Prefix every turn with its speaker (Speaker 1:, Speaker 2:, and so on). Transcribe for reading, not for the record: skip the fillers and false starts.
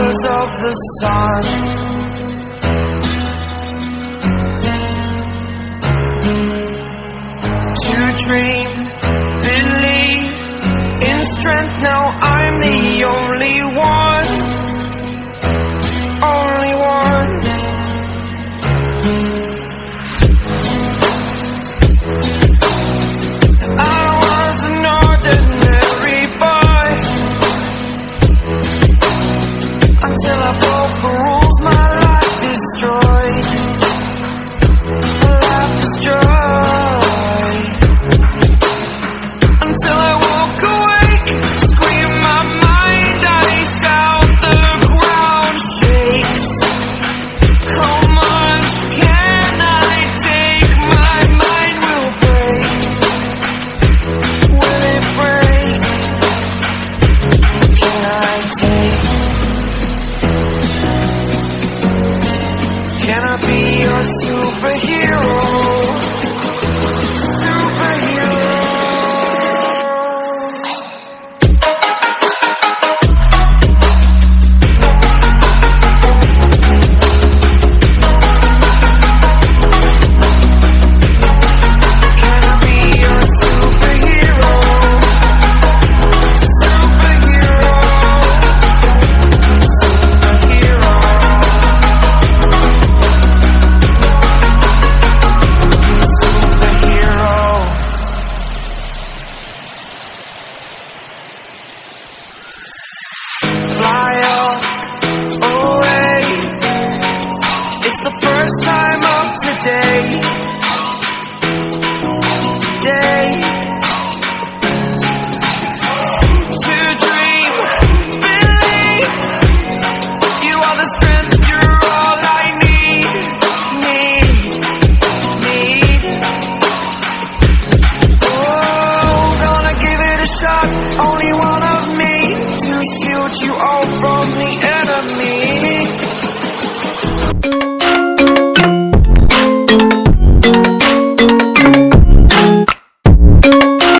Speaker 1: colors of the sun. To dream, believe in strength. Now I'm the only one, only one. I was an ordinary boy until I broke the rules. My life destroyed, my life destroyed. Until I walk awake, scream my mind, I shout, the ground shakes. How much can I take? My mind will break. Will it break? Can I take? Can I be your superhero? Superhero. Fly away. It's the first time of today. Today. To dream, believe. You are the strength, you're all I need. Oh, gonna give it a shot. Only one of me to shield you all from the